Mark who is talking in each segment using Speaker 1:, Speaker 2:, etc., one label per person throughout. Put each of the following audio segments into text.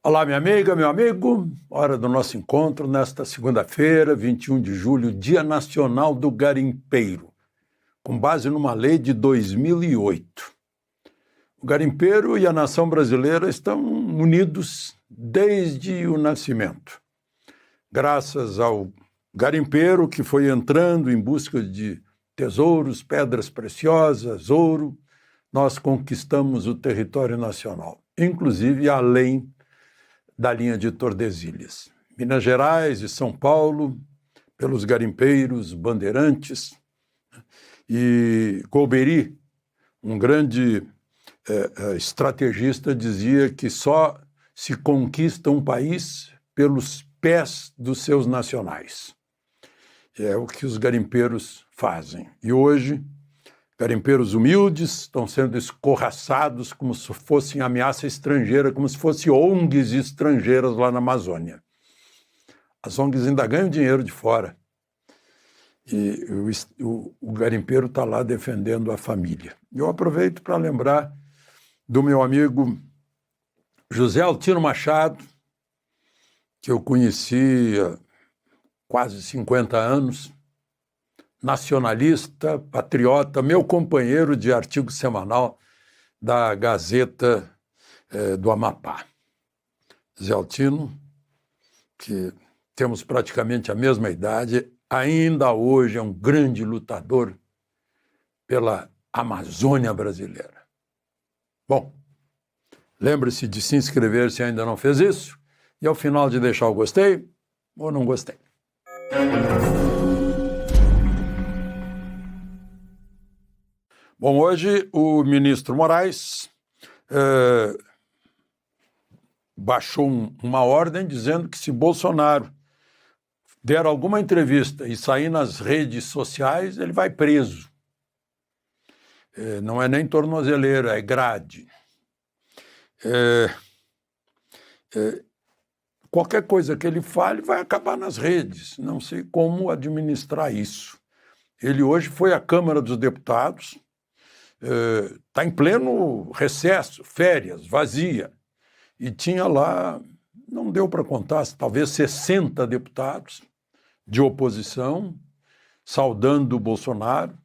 Speaker 1: Olá, minha amiga, meu amigo. Hora do nosso encontro nesta segunda-feira, 21 de julho, Dia Nacional do Garimpeiro, com base numa lei de 2008. O garimpeiro e a nação brasileira estão unidos desde o nascimento. Graças ao garimpeiro que foi entrando em busca de tesouros, pedras preciosas, ouro, nós conquistamos o território nacional, inclusive além da linha de Tordesilhas. Minas Gerais e São Paulo, pelos garimpeiros, bandeirantes, e Golbery, um grande estrategista, dizia que só se conquista um país pelos pés dos seus nacionais. É o que os garimpeiros fazem. E hoje, garimpeiros humildes estão sendo escorraçados como se fossem ameaça estrangeira, como se fossem ONGs estrangeiras lá na Amazônia. As ONGs ainda ganham dinheiro de fora. E o garimpeiro está lá defendendo a família. Eu aproveito para lembrar do meu amigo José Altino Machado, que eu conheci há quase 50 anos, nacionalista, patriota, meu companheiro de artigo semanal da Gazeta do Amapá. Zé Altino, que temos praticamente a mesma idade, ainda hoje é um grande lutador pela Amazônia brasileira. Bom, lembre-se de se inscrever se ainda não fez isso, e ao final de deixar o gostei ou não gostei. Bom, hoje o ministro Moraes baixou uma ordem dizendo que se Bolsonaro der alguma entrevista e sair nas redes sociais, ele vai preso. Não é nem tornozeleira, é grade. Qualquer coisa que ele fale vai acabar nas redes. Não sei como administrar isso. Ele hoje foi à Câmara dos Deputados, está em pleno recesso, férias, vazia. E tinha lá, não deu para contar, talvez 60 deputados de oposição, saudando o Bolsonaro,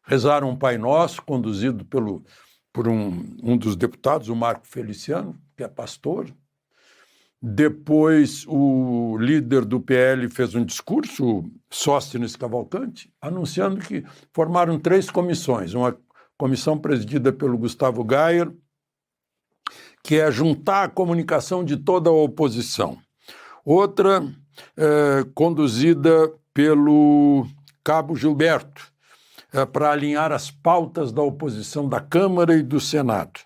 Speaker 1: rezaram um Pai Nosso, conduzido por um dos deputados, o Marco Feliciano, que é pastor. Depois o líder do PL fez um discurso, Sóstenes Cavalcante, anunciando que formaram 3 comissões, uma comissão presidida pelo Gustavo Gayer, que é juntar a comunicação de toda a oposição. Outra conduzida pelo Cabo Gilberto, para alinhar as pautas da oposição da Câmara e do Senado.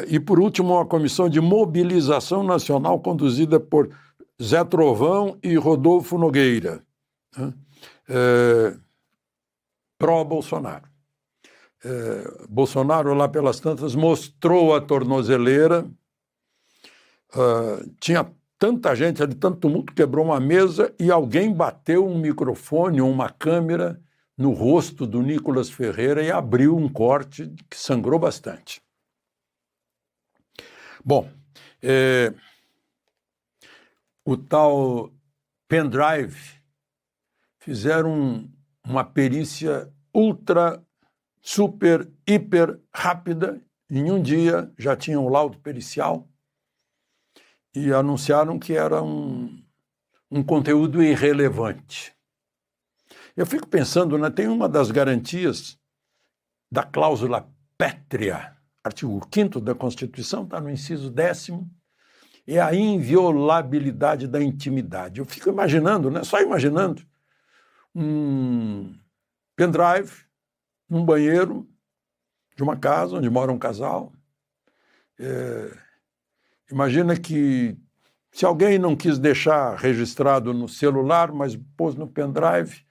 Speaker 1: E, por último, uma comissão de mobilização nacional conduzida por Zé Trovão e Rodolfo Nogueira, pró-Bolsonaro. Bolsonaro, lá pelas tantas, mostrou a tornozeleira, tinha tanta gente ali, tanto tumulto, quebrou uma mesa e alguém bateu um microfone ou uma câmera no rosto do Nicolas Ferreira e abriu um corte que sangrou bastante. Bom, o tal pendrive fizeram uma perícia ultra, super, hiper rápida. Em um dia já tinham o laudo pericial e anunciaram que era um conteúdo irrelevante. Eu fico pensando, né, tem uma das garantias da cláusula pétrea, artigo 5º da Constituição, está no inciso 10º, é a inviolabilidade da intimidade. Eu fico imaginando, né, só imaginando, um pendrive num banheiro de uma casa onde mora um casal. Imagina que se alguém não quis deixar registrado no celular, mas pôs no pendrive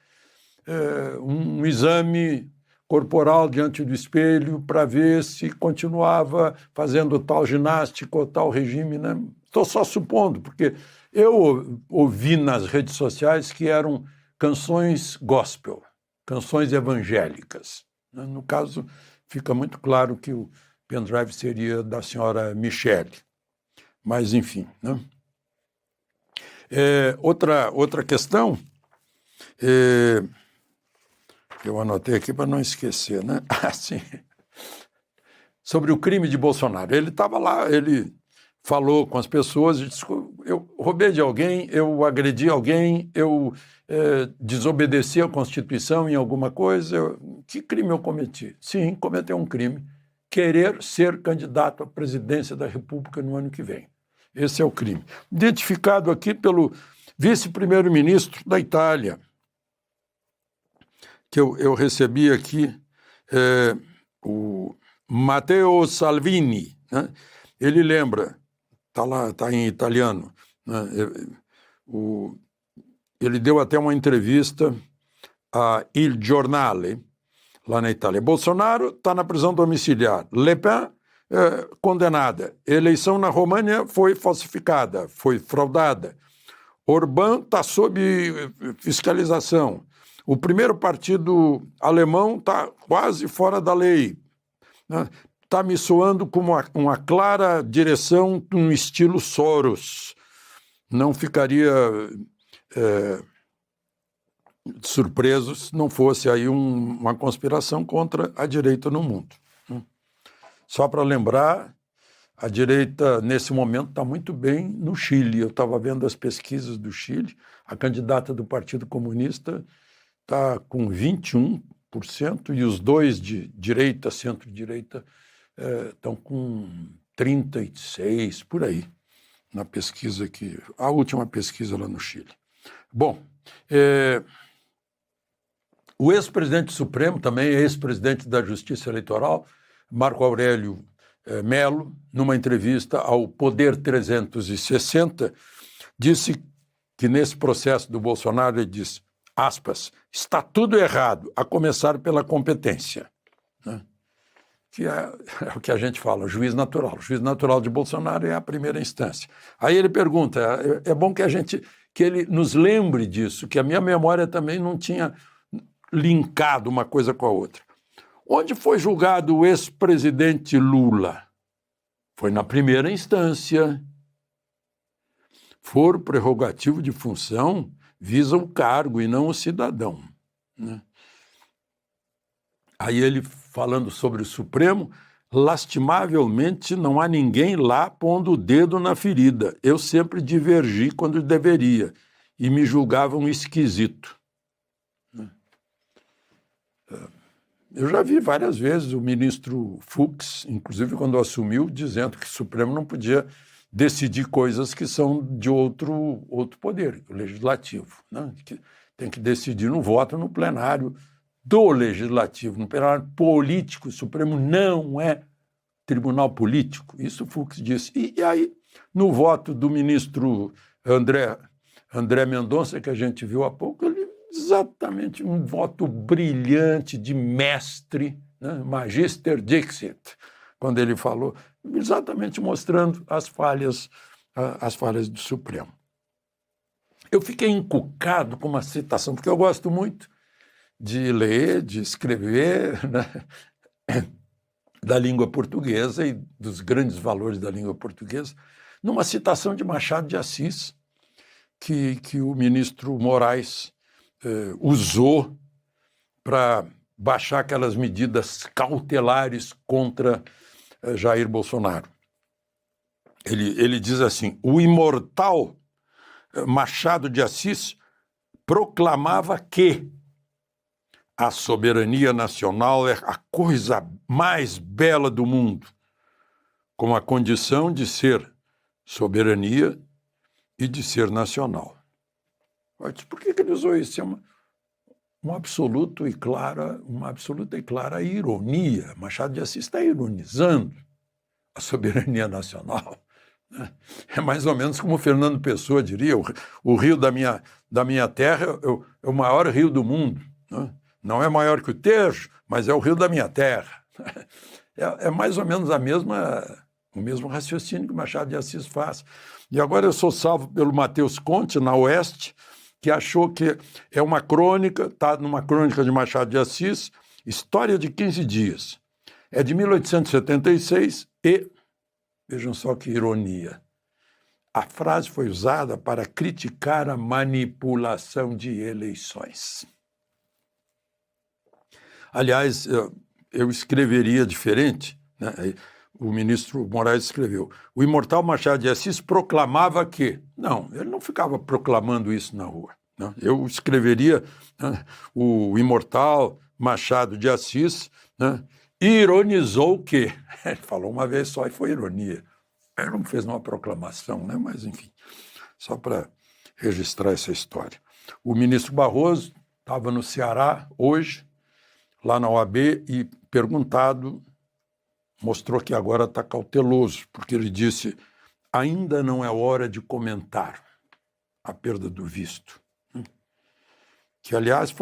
Speaker 1: um exame corporal diante do espelho para ver se continuava fazendo tal ginástica ou tal regime, né? Estou só supondo, porque eu ouvi nas redes sociais que eram canções gospel, canções evangélicas. No caso, fica muito claro que o pendrive seria da senhora Michele. Mas, enfim, né? Outra questão, eu anotei aqui para não esquecer, né? Assim, sobre o crime de Bolsonaro. Ele estava lá, ele falou com as pessoas, disse, eu roubei de alguém, eu agredi alguém, eu desobedeci a Constituição em alguma coisa. Que crime eu cometi? Sim, cometeu um crime. Querer ser candidato à presidência da República no ano que vem. Esse é o crime. Identificado aqui pelo vice-primeiro-ministro da Itália, que eu recebi aqui, o Matteo Salvini, né? Ele lembra, está lá, está em italiano, né? Ele deu até uma entrevista a Il Giornale, lá na Itália. Bolsonaro está na prisão domiciliar. Le Pen, condenada. Eleição na România foi falsificada, foi fraudada. Orbán está sob fiscalização. O primeiro partido alemão está quase fora da lei. Está me soando como uma clara direção no estilo Soros. Não ficaria surpreso se não fosse aí uma conspiração contra a direita no mundo. Só para lembrar, a direita, nesse momento, está muito bem no Chile. Eu estava vendo as pesquisas do Chile, a candidata do Partido Comunista está com 21%, e os dois de direita, centro-direita, estão com 36%, por aí, na pesquisa aqui, a última pesquisa lá no Chile. Bom, o ex-presidente Supremo, também ex-presidente da Justiça Eleitoral, Marco Aurélio Melo, numa entrevista ao Poder 360, disse que nesse processo do Bolsonaro, ele diz, aspas, está tudo errado, a começar pela competência. Né? Que é o que a gente fala, o juiz natural. O juiz natural de Bolsonaro é a primeira instância. Aí ele pergunta, é bom que ele nos lembre disso, que a minha memória também não tinha linkado uma coisa com a outra. Onde foi julgado o ex-presidente Lula? Foi na primeira instância. Foro prerrogativo de função visa o cargo e não o cidadão. Né? Aí ele, falando sobre o Supremo, lastimavelmente não há ninguém lá pondo o dedo na ferida. Eu sempre divergi quando deveria e me julgavam esquisito. Eu já vi várias vezes o ministro Fux, inclusive quando assumiu, dizendo que o Supremo não podia decidir coisas que são de outro poder, o legislativo, né? Que tem que decidir no voto no plenário do legislativo, no plenário político. O Supremo não é tribunal político. Isso Fux disse. E aí, no voto do ministro André Mendonça, que a gente viu há pouco, ele exatamente um voto brilhante de mestre, né? Magister Dixit, quando ele falou, exatamente mostrando as falhas do Supremo. Eu fiquei encucado com uma citação, porque eu gosto muito de ler, de escrever, né? Da língua portuguesa e dos grandes valores da língua portuguesa, numa citação de Machado de Assis, que o ministro Moraes usou para baixar aquelas medidas cautelares contra Jair Bolsonaro. Ele diz assim, o imortal Machado de Assis proclamava que a soberania nacional é a coisa mais bela do mundo, com a condição de ser soberania e de ser nacional. Por que ele usou isso? É uma absoluta e clara ironia. Machado de Assis está ironizando a soberania nacional. Né? É mais ou menos como Fernando Pessoa diria, o rio da minha terra é o maior rio do mundo. Né? Não é maior que o Tejo, mas é o rio da minha terra. É mais ou menos o mesmo raciocínio que Machado de Assis faz. E agora eu sou salvo pelo Matheus Conte, na Oeste, que achou que é uma crônica, está numa crônica de Machado de Assis, História de 15 Dias. É de 1876 e, vejam só que ironia, A frase foi usada para criticar a manipulação de eleições. Aliás, eu escreveria diferente, né? O ministro Moraes escreveu: o imortal Machado de Assis proclamava que... Não, ele não ficava proclamando isso na rua. Né? Eu escreveria, né, o imortal Machado de Assis, né, ironizou que... Ele falou uma vez só e foi ironia. Ele não fez uma proclamação, né? Mas, enfim, só para registrar essa história. O ministro Barroso estava no Ceará hoje, lá na OAB, e perguntado, mostrou que agora está cauteloso, porque ele disse: ainda não é hora de comentar a perda do visto. Que, aliás,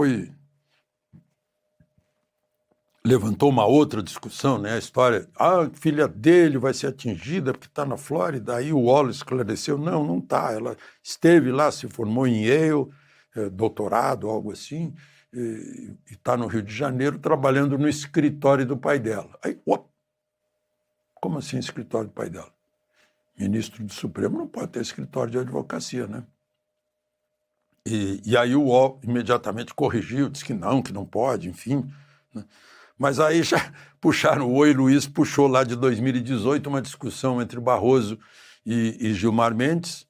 Speaker 1: levantou uma outra discussão, né? A história, a filha dele vai ser atingida porque está na Flórida. Aí o Wallace esclareceu: não está. Ela esteve lá, se formou em Yale, doutorado, algo assim, e está no Rio de Janeiro trabalhando no escritório do pai dela. Aí, como assim escritório do pai dela? Ministro do Supremo não pode ter escritório de advocacia, né? E aí o UOL imediatamente corrigiu, disse que não pode, enfim. Né? Mas aí já puxaram o Oi Luiz, puxou lá de 2018 uma discussão entre Barroso e Gilmar Mendes,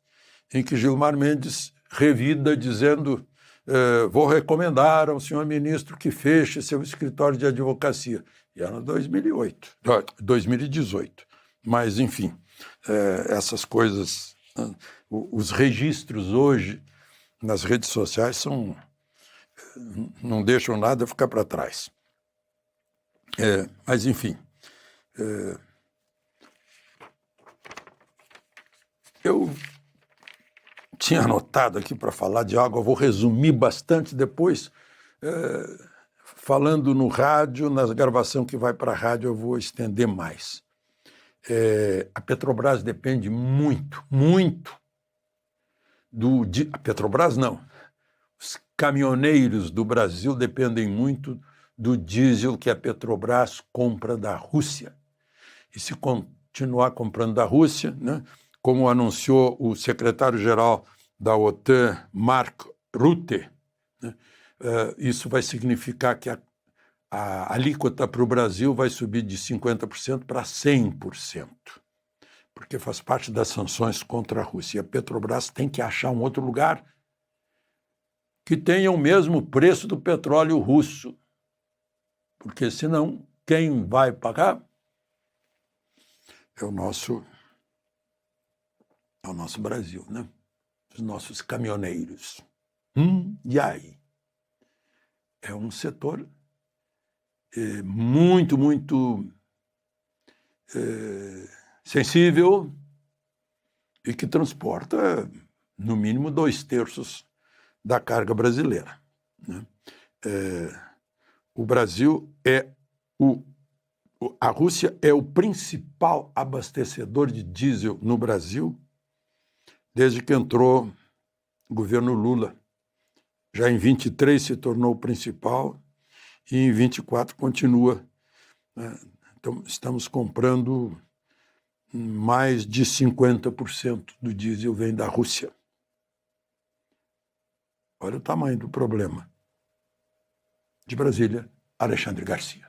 Speaker 1: em que Gilmar Mendes revida dizendo: vou recomendar ao senhor ministro que feche seu escritório de advocacia. E era 2018. Mas, enfim, essas coisas, né? Os registros hoje nas redes sociais não deixam nada ficar para trás. Mas, enfim, eu tinha anotado aqui para falar de algo, eu vou resumir bastante depois, falando no rádio, na gravação que vai para a rádio eu vou estender mais. A Petrobras depende muito a Petrobras não. Os caminhoneiros do Brasil dependem muito do diesel que a Petrobras compra da Rússia. E se continuar comprando da Rússia, né, como anunciou o secretário-geral da OTAN, Mark Rutte, né, isso vai significar que a alíquota para o Brasil vai subir de 50% para 100%, porque faz parte das sanções contra a Rússia. E a Petrobras tem que achar um outro lugar que tenha o mesmo preço do petróleo russo, porque senão quem vai pagar é o nosso Brasil, né? Os nossos caminhoneiros. E aí? É um setor muito sensível e que transporta, no mínimo, 2/3 da carga brasileira, né? O Brasil a Rússia é o principal abastecedor de diesel no Brasil desde que entrou o governo Lula. Já em 23 se tornou o principal e em 24 continua, né? Então, estamos comprando mais de 50% do diesel vem da Rússia. Olha o tamanho do problema. De Brasília, Alexandre Garcia.